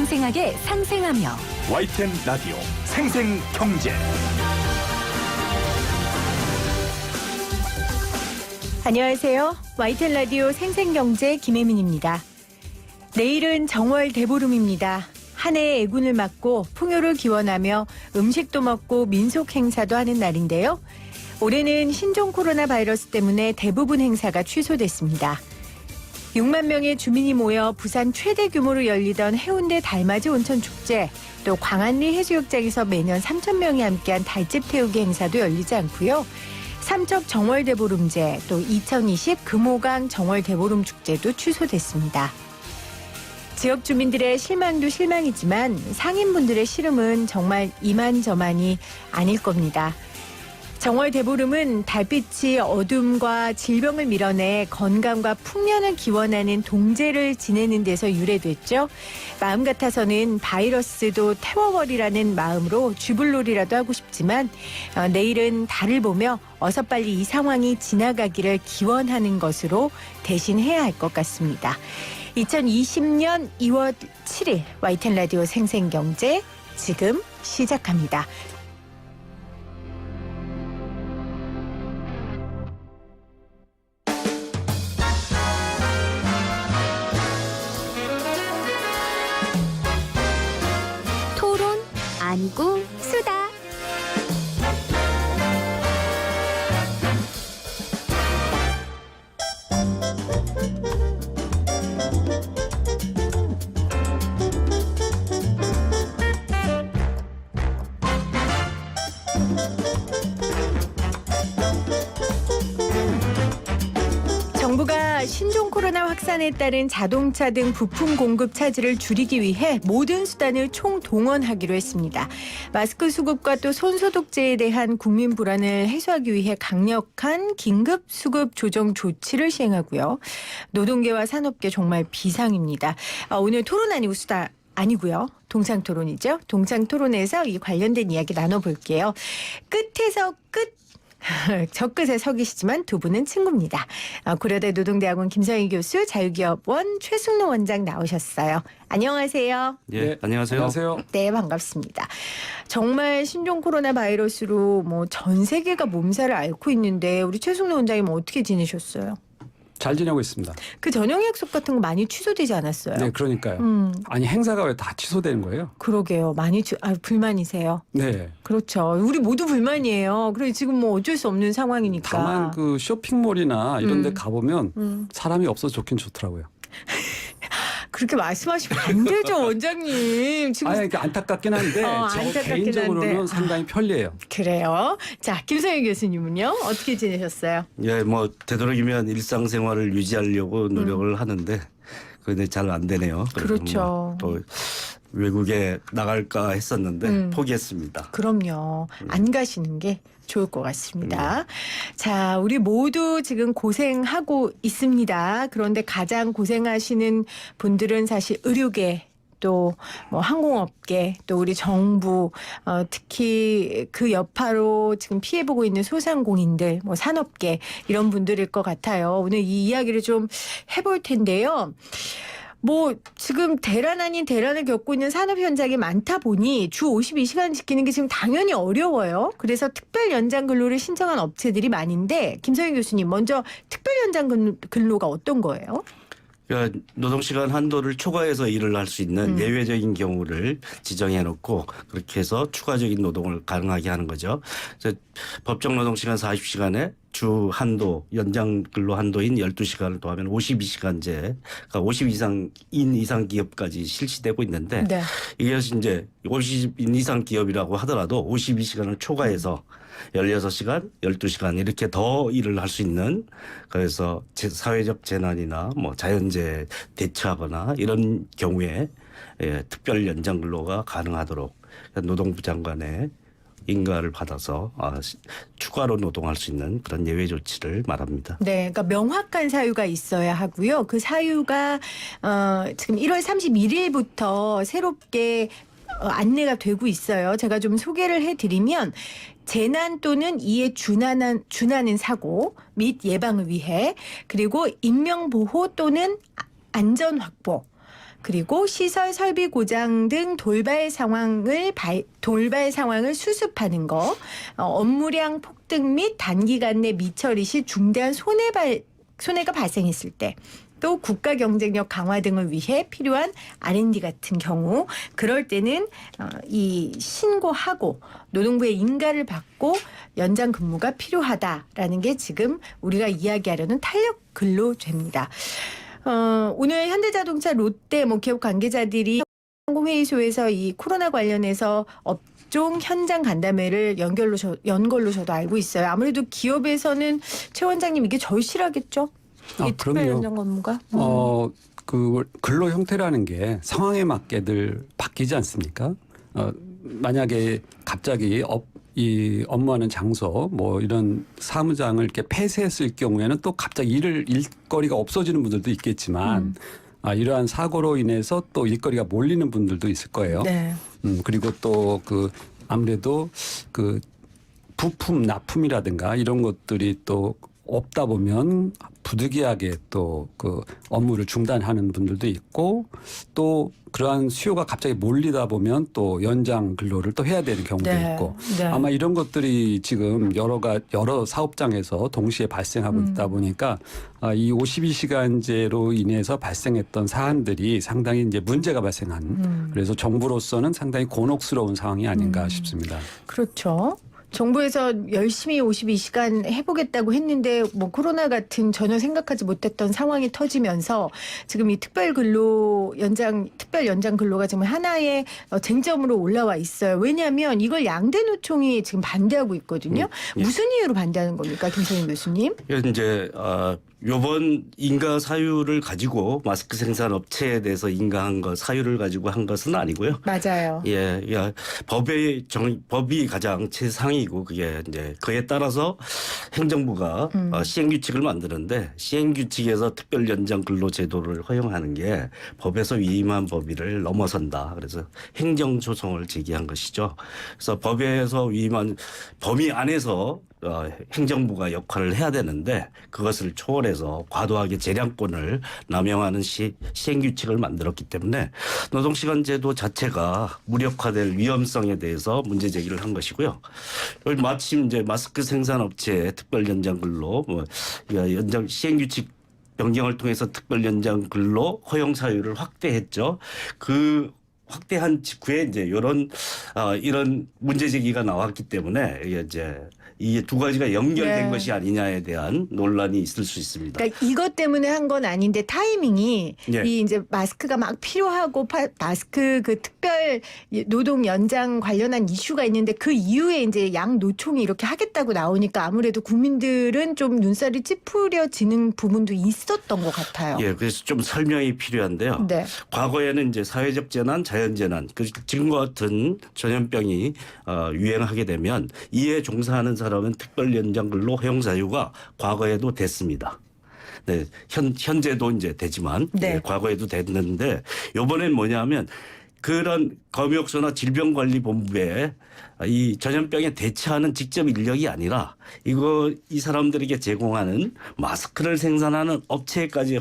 생생하게 상생하며 YTN 라디오 생생경제. 안녕하세요. YTN 라디오 생생경제 김혜민입니다. 내일은 정월 대보름입니다. 한 해의 애군을 맞고 풍요를 기원하며 음식도 먹고 민속 행사도 하는 날인데요. 올해는 신종 코로나 바이러스 때문에 대부분 행사가 취소됐습니다. 6만 명의 주민이 모여 부산 최대 규모로 열리던 해운대 달맞이 온천축제, 또 광안리 해수욕장에서 매년 3천 명이 함께한 달집 태우기 행사도 열리지 않고요. 삼척 정월대보름제, 또 2020 금호강 정월대보름축제도 취소됐습니다. 지역 주민들의 실망도 실망이지만 상인분들의 시름은 정말 이만저만이 아닐 겁니다. 정월대보름은 달빛이 어둠과 질병을 밀어내 건강과 풍년을 기원하는 동제를 지내는 데서 유래됐죠. 마음 같아서는 바이러스도 태워버리라는 마음으로 쥐불놀이라도 하고 싶지만 내일은 달을 보며 어서 빨리 이 상황이 지나가기를 기원하는 것으로 대신해야 할 것 같습니다. 2020년 2월 7일 YTN 라디오 생생경제 지금 시작합니다. 토론, 안구, 수다. 정부가 신종 코로나 확산에 따른 자동차 등 부품 공급 차질을 줄이기 위해 모든 수단을 총동원하기로 했습니다. 마스크 수급과 또 손소독제에 대한 국민 불안을 해소하기 위해 강력한 긴급 수급 조정 조치를 시행하고요. 노동계와 산업계 정말 비상입니다. 오늘 토론 아니고 수다 아니고요. 동창 토론이죠. 동창 토론에서 이 관련된 이야기 나눠볼게요. 끝에서 끝. 저 끝에 서 계시지만 두 분은 친구입니다. 고려대 노동대학원 김성희 교수, 자유기업원 최승로 원장 나오셨어요. 안녕하세요. 예, 안녕하세요. 안녕하세요. 네, 반갑습니다. 정말 신종 코로나 바이러스로 뭐 전 세계가 몸살을 앓고 있는데 우리 최승로 원장님 어떻게 지내셨어요? 잘 지내고 있습니다. 그 저녁 약속 같은 거 많이 취소되지 않았어요? 네, 그러니까요. 아니 행사가 왜 다 취소되는 거예요? 그러게요. 많이 불만이세요? 네. 그렇죠. 우리 모두 불만이에요. 그래 지금 뭐 어쩔 수 없는 상황이니까. 다만 그 쇼핑몰이나 이런 데 가보면 사람이 없어서 좋긴 좋더라고요. 그렇게 말씀하시면 안 되죠, 원장님. 지금 아니, 그러니까 안타깝긴 한데 저 안타깝긴 개인적으로는 한데. 상당히 편리해요. 그래요. 자, 김성희 교수님은요? 어떻게 지내셨어요? 예, 뭐 되도록이면 일상생활을 유지하려고 노력을 하는데 그런데 잘 안 되네요. 그래서 그렇죠. 또 외국에 나갈까 했었는데 포기했습니다. 그럼요. 안 가시는 게 좋을 것 같습니다. 자, 우리 모두 지금 고생하고 있습니다. 그런데 가장 고생하시는 분들은 사실 의료계, 또 뭐 항공업계, 또 우리 정부, 특히 그 여파로 지금 피해보고 있는 소상공인들, 뭐 산업계 이런 분들일 것 같아요. 오늘 이 이야기를 좀 해볼 텐데요. 뭐 지금 대란 아닌 대란을 겪고 있는 산업 현장이 많다 보니 주 52시간 지키는 게 지금 당연히 어려워요. 그래서 특별 연장 근로를 신청한 업체들이 많은데 김성희 교수님 먼저 특별 연장 근로가 어떤 거예요? 그러니까 노동시간 한도를 초과해서 일을 할 수 있는 예외적인 경우를 지정해놓고 그렇게 해서 추가적인 노동을 가능하게 하는 거죠. 그래서 법정 노동시간 40시간에 주 한도, 연장 근로 한도인 12시간을 더하면 52시간제, 그러니까 50인 이상 기업까지 실시되고 있는데 네. 이것이 이제 50인 이상 기업이라고 하더라도 52시간을 초과해서 16시간, 12시간 이렇게 더 일을 할 수 있는, 그래서 사회적 재난이나 뭐 자연재해 대처하거나 이런 경우에 특별 연장 근로가 가능하도록 노동부 장관의 인가를 받아서 추가로 노동할 수 있는 그런 예외 조치를 말합니다. 네, 그러니까 명확한 사유가 있어야 하고요. 그 사유가 지금 1월 31일부터 새롭게 안내가 되고 있어요. 제가 좀 소개를 해드리면 재난 또는 이에 준하는 사고 및 예방을 위해, 그리고 인명보호 또는 안전 확보, 그리고 시설 설비 고장 등 돌발 상황을 수습하는 거, 업무량 폭등 및 단기간 내 미처리 시 중대한 손해가 발생했을 때, 또 국가 경쟁력 강화 등을 위해 필요한 R&D 같은 경우, 그럴 때는 이 신고하고 노동부의 인가를 받고 연장 근무가 필요하다라는 게 지금 우리가 이야기하려는 탄력 근로제입니다. 오늘 현대자동차, 롯데 기업 관계자들이 상공회의소에서 이 코로나 관련해서 업종 현장 간담회를 연 걸로 저도 알고 있어요. 아무래도 기업에서는 최 원장님 이게 절실하겠죠? 이 특별 연장 근무가? 그 근로 형태라는 게 상황에 맞게들 바뀌지 않습니까? 만약에 갑자기 이 업무하는 장소 이런 사무장을 이렇게 폐쇄했을 경우에는 또 갑자기 일거리가 없어지는 분들도 있겠지만 이러한 사고로 인해서 또 일거리가 몰리는 분들도 있을 거예요. 네. 그리고 또 아무래도 부품 납품이라든가 이런 것들이 또 없다 보면 부득이하게 또 업무를 중단하는 분들도 있고, 또 그러한 수요가 갑자기 몰리다 보면 또 연장 근로를 또 해야 되는 경우도 있고, 아마 이런 것들이 지금 여러 사업장에서 동시에 발생하고 있다 보니까 이 52시간제로 인해서 발생했던 사안들이 상당히 이제 문제가 발생한, 그래서 정부로서는 상당히 곤혹스러운 상황이 아닌가 싶습니다. 그렇죠. 정부에서 열심히 52시간 해보겠다고 했는데 코로나 같은 전혀 생각하지 못했던 상황이 터지면서 지금 이 특별 연장 근로가 지금 하나의 쟁점으로 올라와 있어요. 왜냐하면 이걸 양대 노총이 지금 반대하고 있거든요. 무슨 이유로 반대하는 겁니까, 김성인 교수님? 이제 요번 인가 사유를 가지고 마스크 생산 업체에 대해서 인가한 것, 사유를 가지고 한 것은 아니고요. 맞아요. 법이 가장 최상이고, 그게 이제 그에 따라서 행정부가 시행규칙을 만드는데, 시행규칙에서 특별 연장 근로 제도를 허용하는 게 법에서 위임한 법의를 넘어선다. 그래서 행정소송을 제기한 것이죠. 그래서 법에서 위임한 범위 안에서 행정부가 역할을 해야 되는데, 그것을 초월해서 과도하게 재량권을 남용하는 시행규칙을 만들었기 때문에 노동시간제도 자체가 무력화될 위험성에 대해서 문제 제기를 한 것이고요. 마침 이제 마스크 생산업체의 특별 연장 근로, 연장 시행규칙 변경을 통해서 특별 연장 근로 허용 사유를 확대했죠. 그 확대한 직후에 이제 이런 문제 제기가 나왔기 때문에 이게 두 가지가 연결된 것이 아니냐에 대한 논란이 있을 수 있습니다. 그러니까 이것 때문에 한 건 아닌데 타이밍이 이 이제 마스크가 막 필요하고 마스크 특별 노동 연장 관련한 이슈가 있는데 그 이후에 이제 양 노총이 이렇게 하겠다고 나오니까 아무래도 국민들은 좀 눈살이 찌푸려지는 부분도 있었던 것 같아요. 그래서 좀 설명이 필요한데요. 과거에는 이제 사회적 재난, 자연재난, 지금과 같은 전염병이 유행하게 되면 이에 종사하는 사람은 특별 연장 근로 허용 사유가 과거에도 됐습니다. 현재도 이제 되지만 과거에도 됐는데, 이번엔 뭐냐면 그런 검역소나 질병관리본부에 이 전염병에 대처하는 직접 인력이 아니라 이 사람들에게 제공하는 마스크를 생산하는 업체까지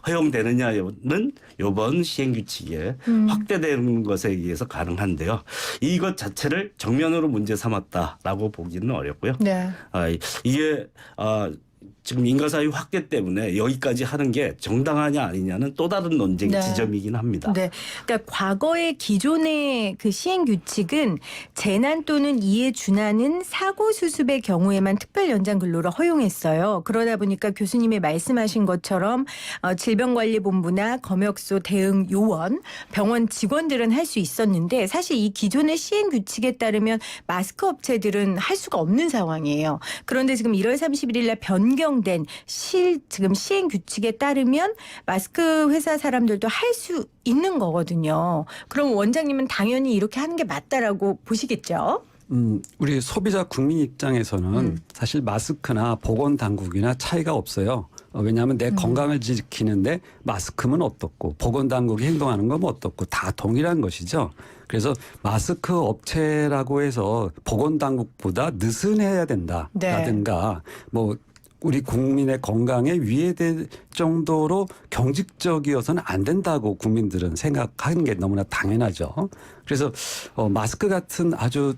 허용되느냐는 이번 시행규칙에 확대되는 것에 의해서 가능한데요. 이것 자체를 정면으로 문제 삼았다라고 보기는 어렵고요. 이게 지금 인가사유 확대 때문에 여기까지 하는 게 정당하냐 아니냐는 또 다른 논쟁 지점이긴 합니다. 그러니까 과거의 기존의 그 시행 규칙은 재난 또는 이에 준하는 사고 수습의 경우에만 특별 연장 근로를 허용했어요. 그러다 보니까 교수님이 말씀하신 것처럼 질병관리본부나 검역소 대응 요원, 병원 직원들은 할 수 있었는데, 사실 이 기존의 시행 규칙에 따르면 마스크 업체들은 할 수가 없는 상황이에요. 그런데 지금 1월 31일 날 변경된 지금 시행 규칙에 따르면 마스크 회사 사람들도 할 수 있는 거거든요. 그럼 원장님은 당연히 이렇게 하는 게 맞다라고 보시겠죠? 우리 소비자 국민 입장에서는 사실 마스크나 보건당국이나 차이가 없어요. 왜냐하면 내 건강을 지키는데 마스크는 어떻고 보건당국이 행동하는 건 어떻고 다 동일한 것이죠. 그래서 마스크 업체라고 해서 보건당국보다 느슨해야 된다라든가 우리 국민의 건강에 위해될 정도로 경직적이어서는 안 된다고 국민들은 생각하는 게 너무나 당연하죠. 그래서 마스크 같은 아주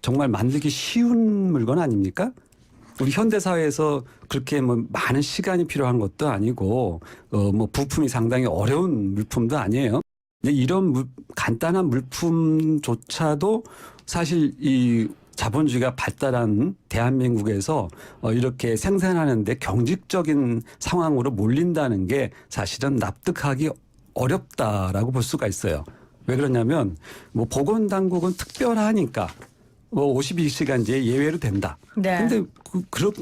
정말 만들기 쉬운 물건 아닙니까? 우리 현대 사회에서 그렇게 뭐 많은 시간이 필요한 것도 아니고 뭐 부품이 상당히 어려운 물품도 아니에요. 근데 이런 간단한 물품조차도 사실 이 자본주의가 발달한 대한민국에서 이렇게 생산하는데 경직적인 상황으로 몰린다는 게 사실은 납득하기 어렵다라고 볼 수가 있어요. 왜 그러냐면 뭐 보건당국은 특별하니까 뭐 52시간제 예외로 된다. 네. 근데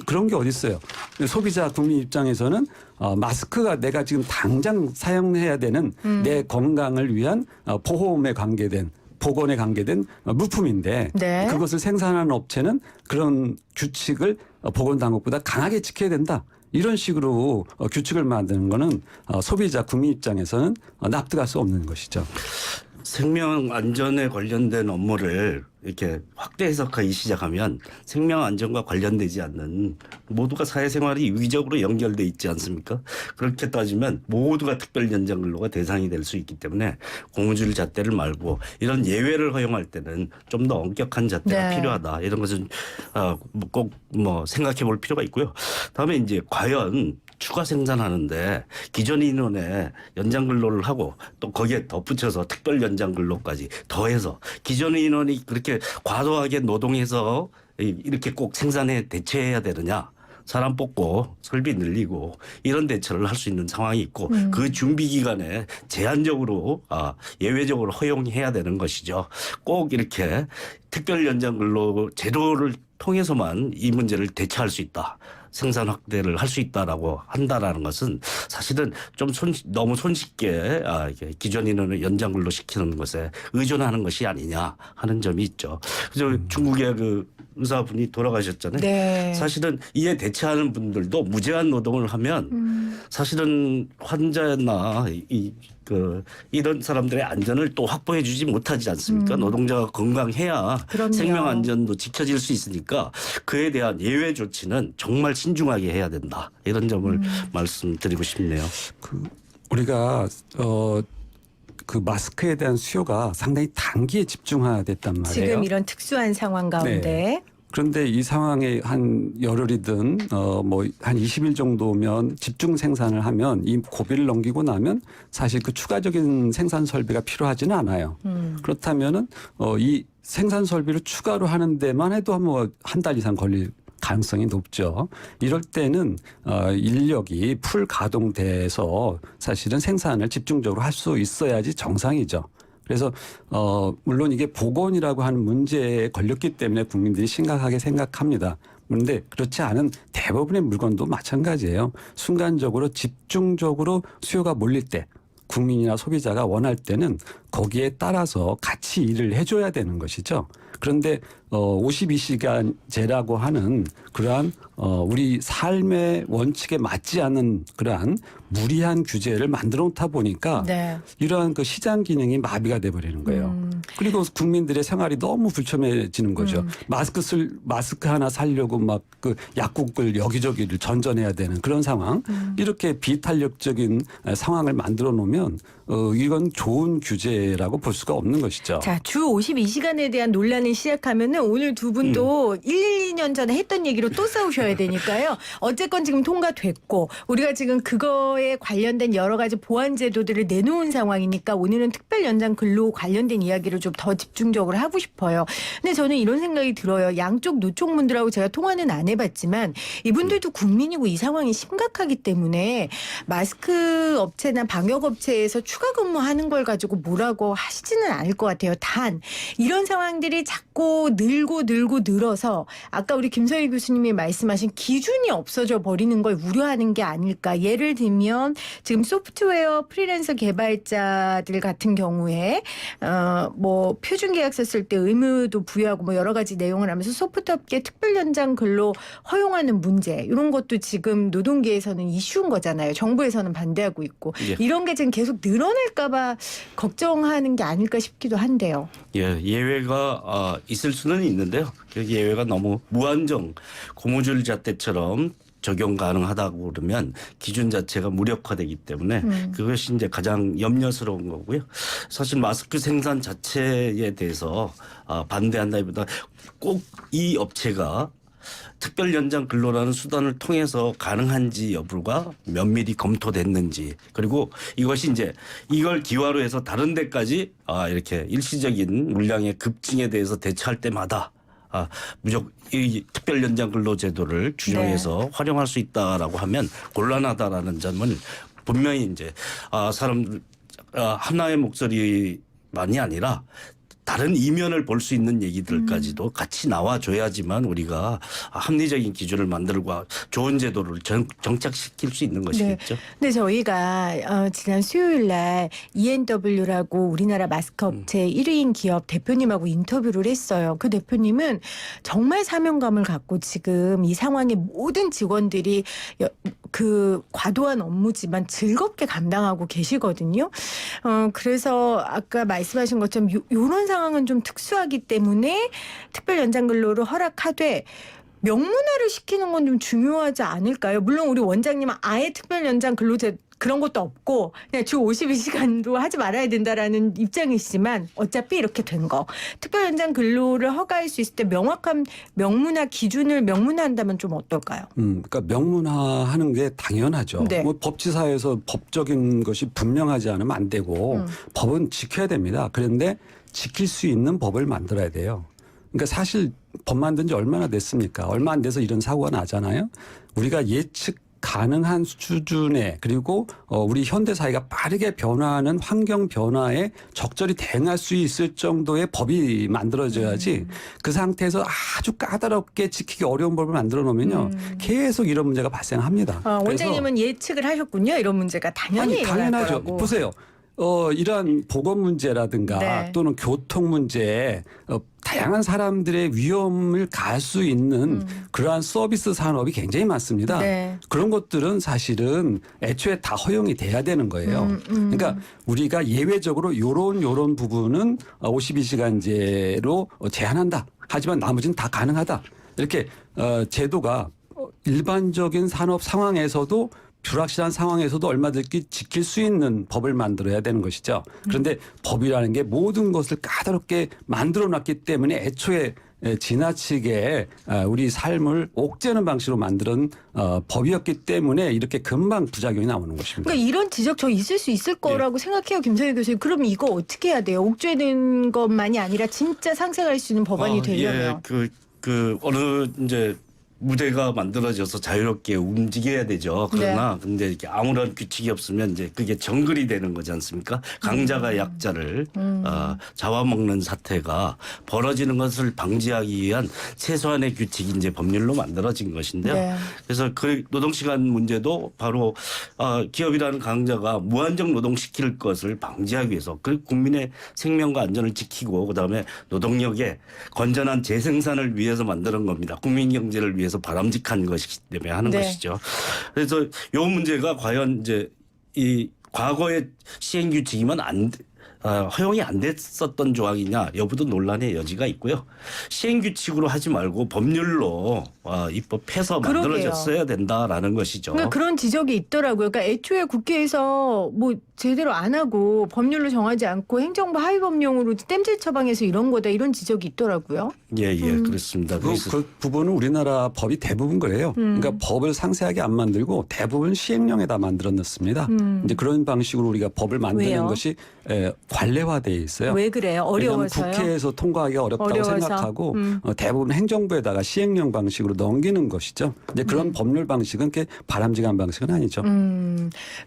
그런 게 어디 있어요? 소비자 국민 입장에서는 마스크가 내가 지금 당장 사용해야 되는 내 건강을 위한 보험에 관계된 보건에 관계된 물품인데 네. 그것을 생산하는 업체는 그런 규칙을 보건당국보다 강하게 지켜야 된다. 이런 식으로 규칙을 만드는 거는 소비자 국민 입장에서는 납득할 수 없는 것이죠. 생명 안전에 관련된 업무를 이렇게 확대 해석하기 시작하면 생명 안전과 관련되지 않는 모두가 사회생활이 유기적으로 연결돼 있지 않습니까? 그렇게 따지면 모두가 특별 연장 근로가 대상이 될 수 있기 때문에 고무줄 잣대를 말고 이런 예외를 허용할 때는 좀 더 엄격한 잣대가 네. 필요하다. 이런 것은 꼭 뭐 생각해 볼 필요가 있고요. 다음에 이제 과연 추가 생산하는데 기존 인원에 연장 근로를 하고 또 거기에 덧붙여서 특별 연장 근로까지 더해서 기존 인원이 그렇게 과도하게 노동해서 이렇게 꼭 생산에 대체해야 되느냐. 사람 뽑고 설비 늘리고 이런 대처를 할 수 있는 상황이 있고 그 준비 기간에 제한적으로 예외적으로 허용해야 되는 것이죠. 꼭 이렇게 특별 연장 근로 제도를 통해서만 이 문제를 대처할 수 있다. 생산 확대를 할 수 있다라고 한다라는 것은 사실은 좀 너무 손쉽게 이게 기존 인원을 연장 근로 시키는 것에 의존하는 것이 아니냐 하는 점이 있죠. 그래서 중국의 그 의사분이 돌아가셨잖아요. 네. 사실은 이에 대처하는 분들도 무제한 노동을 하면 사실은 환자나 이런 사람들의 안전을 또 확보해 주지 못하지 않습니까? 노동자가 건강해야 그럼요. 생명 안전도 지켜질 수 있으니까 그에 대한 예외 조치는 정말 신중하게 해야 된다. 이런 점을 말씀드리고 싶네요. 우리가 그 마스크에 대한 수요가 상당히 단기에 집중화됐단 말이에요. 지금 이런 특수한 상황 가운데. 네. 그런데 이 상황에 한 열흘이든 뭐 한 20일 정도면 집중 생산을 하면 이 고비를 넘기고 나면 사실 그 추가적인 생산 설비가 필요하지는 않아요. 그렇다면은 이 생산 설비를 추가로 하는 데만 해도 뭐 한 달 이상 걸릴 가능성이 높죠. 이럴 때는 인력이 풀 가동돼서 사실은 생산을 집중적으로 할 수 있어야지 정상이죠. 그래서 물론 이게 보건이라고 하는 문제에 걸렸기 때문에 국민들이 심각하게 생각합니다. 그런데 그렇지 않은 대부분의 물건도 마찬가지예요. 순간적으로 집중적으로 수요가 몰릴 때 국민이나 소비자가 원할 때는 거기에 따라서 같이 일을 해줘야 되는 것이죠. 그런데 52시간제라고 하는 그러한 우리 삶의 원칙에 맞지 않는 그러한 무리한 규제를 만들어 놓다 보니까 네. 이러한 그 시장 기능이 마비가 돼버리는 거예요. 그리고 국민들의 생활이 너무 불편해지는 거죠. 마스크 하나 사려고 막 그 약국을 여기저기를 전전해야 되는 그런 상황. 이렇게 비탄력적인 상황을 만들어 놓으면 이건 좋은 규제라고 볼 수가 없는 것이죠. 자, 주 52시간에 대한 논란을 시작하면은 오늘 두 분도 1-2년 전에 했던 얘기로 또 싸우셔야 되니까요. 어쨌건 지금 통과됐고 우리가 지금 그거에 관련된 여러 가지 보완 제도들을 내놓은 상황이니까 오늘은 특별 연장 근로 관련된 이야기를 좀 더 집중적으로 하고 싶어요. 근데 저는 이런 생각이 들어요. 양쪽 노총분들하고 제가 통화는 안 해봤지만 이분들도 국민이고 이 상황이 심각하기 때문에 마스크 업체나 방역 업체에서 추가 근무하는 걸 가지고 뭐라고 하시지는 않을 것 같아요. 단 이런 상황들이 자꾸 늘어서 아까 우리 김서희 교수님이 말씀하신 기준이 없어져 버리는 걸 우려하는 게 아닐까. 예를 들면 지금 소프트웨어 프리랜서 개발자들 같은 경우에 뭐 표준 계약서 쓸 때 의무도 부여하고 뭐 여러 가지 내용을 하면서 소프트업계 특별 연장 근로 허용하는 문제 이런 것도 지금 노동계에서는 이슈인 거잖아요. 정부에서는 반대하고 있고 예. 이런 게 지금 계속 늘어날까 봐 걱정하는 게 아닐까 싶기도 한데요. 예, 예외가 있을 수는 있는데요. 그 예외가 너무 무한정 고무줄 잣대처럼 적용 가능하다고 그러면 기준 자체가 무력화되기 때문에 그것이 이제 가장 염려스러운 거고요. 사실 마스크 생산 자체에 대해서 반대한다기보다 꼭 이 업체가 특별 연장 근로라는 수단을 통해서 가능한지 여부가 면밀히 검토됐는지, 그리고 이것이 이제 이걸 기화로 해서 다른 데까지 이렇게 일시적인 물량의 급증에 대해서 대처할 때마다 무조건 이 특별 연장 근로 제도를 준용해서 활용할 수 있다라고 하면 곤란하다라는 점은 분명히 이제 사람 하나의 목소리만이 아니라 다른 이면을 볼 수 있는 얘기들까지도 같이 나와줘야지만 우리가 합리적인 기준을 만들고 좋은 제도를 정착시킬 수 있는 것이겠죠. 근데 저희가 지난 수요일 날 ENW라고 우리나라 마스크 업체 1위인 기업 대표님하고 인터뷰를 했어요. 그 대표님은 정말 사명감을 갖고 지금 이 상황에 모든 직원들이 그 과도한 업무지만 즐겁게 감당하고 계시거든요. 그래서 아까 말씀하신 것처럼 이런 상황은 좀 특수하기 때문에 특별 연장 근로를 허락하되 명문화를 시키는 건 좀 중요하지 않을까요? 물론 우리 원장님은 아예 특별 연장 근로제 그런 것도 없고 그냥 주 52시간도 하지 말아야 된다라는 입장이시지만 어차피 이렇게 된 거 특별 연장 근로를 허가할 수 있을 때 명확한 명문화 기준을 명문화한다면 좀 어떨까요? 그러니까 명문화하는 게 당연하죠. 네. 뭐 법치사에서 법적인 것이 분명하지 않으면 안 되고 법은 지켜야 됩니다. 그런데 지킬 수 있는 법을 만들어야 돼요. 그러니까 사실 법 만든 지 얼마나 됐습니까? 얼마 안 돼서 이런 사고가 나잖아요. 우리가 예측 가능한 수준의 그리고 우리 현대 사회가 빠르게 변화하는 환경 변화에 적절히 대응할 수 있을 정도의 법이 만들어져야지 그 상태에서 아주 까다롭게 지키기 어려운 법을 만들어 놓으면요 계속 이런 문제가 발생합니다. 원장님은 예측을 하셨군요. 이런 문제가 당연히 당연하죠. 거라고. 보세요. 이러한 보건 문제라든가 네. 또는 교통 문제, 다양한 사람들의 위험을 가할 수 있는 그러한 서비스 산업이 굉장히 많습니다. 네. 그런 것들은 사실은 애초에 다 허용이 돼야 되는 거예요. 그러니까 우리가 예외적으로 요런 부분은 52시간제로 제한한다. 하지만 나머지는 다 가능하다. 이렇게 제도가 일반적인 산업 상황에서도 불확실한 상황에서도 얼마든지 지킬 수 있는 법을 만들어야 되는 것이죠. 그런데 법이라는 게 모든 것을 까다롭게 만들어 놨기 때문에 애초에 지나치게 우리 삶을 옥죄는 방식으로 만든 법이었기 때문에 이렇게 금방 부작용이 나오는 것입니다. 그러니까 이런 지적 저 있을 수 있을 거라고 생각해요, 김성희 교수님. 그럼 이거 어떻게 해야 돼요? 옥죄는 것만이 아니라 진짜 상생할 수 있는 법안이 되려면. 그 어느 이제 무대가 만들어져서 자유롭게 움직여야 되죠. 그러나 근데 이렇게 아무런 규칙이 없으면 이제 그게 정글이 되는 거지 않습니까? 강자가 약자를 잡아먹는 사태가 벌어지는 것을 방지하기 위한 최소한의 규칙이 이제 법률로 만들어진 것인데요. 네. 그래서 그 노동시간 문제도 바로 기업이라는 강자가 무한정 노동시킬 것을 방지하기 위해서 그 국민의 생명과 안전을 지키고 그다음에 노동력의 건전한 재생산을 위해서 만드는 겁니다. 국민 경제를 위해서 바람직한 것이기 때문에 하는 네. 것이죠. 그래서 이 문제가 과연 이제 이 과거의 시행 규칙이면 허용이 안 됐었던 조항이냐 여부도 논란의 여지가 있고요. 시행 규칙으로 하지 말고 법률로 입법해서 만들어졌어야 된다라는 것이죠. 그러니까 그런 지적이 있더라고요. 그러니까 애초에 국회에서 뭐 제대로 안 하고 법률로 정하지 않고 행정부 하위법령으로 땜질 처방해서 이런 거다 이런 지적이 있더라고요. 예, 그렇습니다. 그 부분은 우리나라 법이 대부분 그래요. 그러니까 법을 상세하게 안 만들고 대부분 시행령에다 만들어 넣습니다. 이제 그런 방식으로 우리가 법을 만드는 왜요? 것이 관례화되어 있어요. 왜 그래요? 어려워서요? 왜냐하면 국회에서 통과하기 어렵다고 어려워서? 생각하고 대부분 행정부에다가 시행령 방식으로 넘기는 것이죠. 근데 그런 법률 방식은 그렇게 바람직한 방식은 아니죠.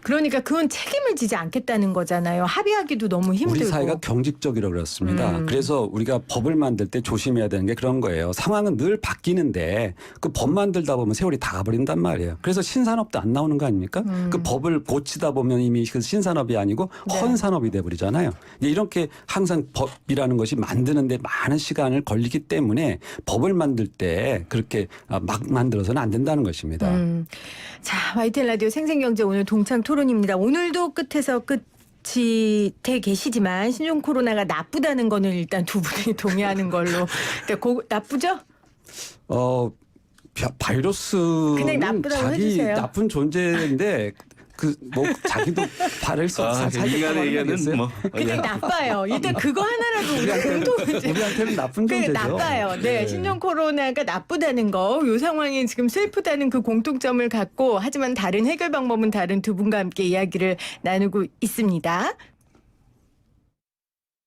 그러니까 그건 책임을 지지 않겠다는 거잖아요. 합의하기도 너무 힘들고. 우리 사회가 경직적이라고 그렇습니다. 그래서 우리가 법을 만들 때 조심해야 되는 게 그런 거예요. 상황은 늘 바뀌는데 그 법 만들다 보면 세월이 다 가버린단 말이에요. 그래서 신산업도 안 나오는 거 아닙니까? 그 법을 고치다 보면 이미 그 신산업이 아니고 네. 헌산업이 돼버리잖아요. 이렇게 항상 법이라는 것이 만드는데 많은 시간을 걸리기 때문에 법을 만들 때 그렇게 막 만들어서는 안 된다는 것입니다. 자, YTN 라디오 생생경제 오늘 동창 토론입니다. 오늘도 끝에서 끝이 돼 계시지만 신종 코로나가 나쁘다는 거는 일단 두 분이 동의하는 걸로. 그러니까 나쁘죠? 바이러스는 그냥 나쁘다고 자기 해주세요. 나쁜 존재인데 그 뭐 자기도 발을 인간에게는 뭐 그냥 나빠요. 일단 그거 하나라도 우리 공통 우리한테는 나쁜 그게 존재죠. 나빠요. 네, 신종 코로나가 나쁘다는 거, 요 상황이 지금 슬프다는 그 공통점을 갖고 하지만 다른 해결 방법은 다른 두 분과 함께 이야기를 나누고 있습니다.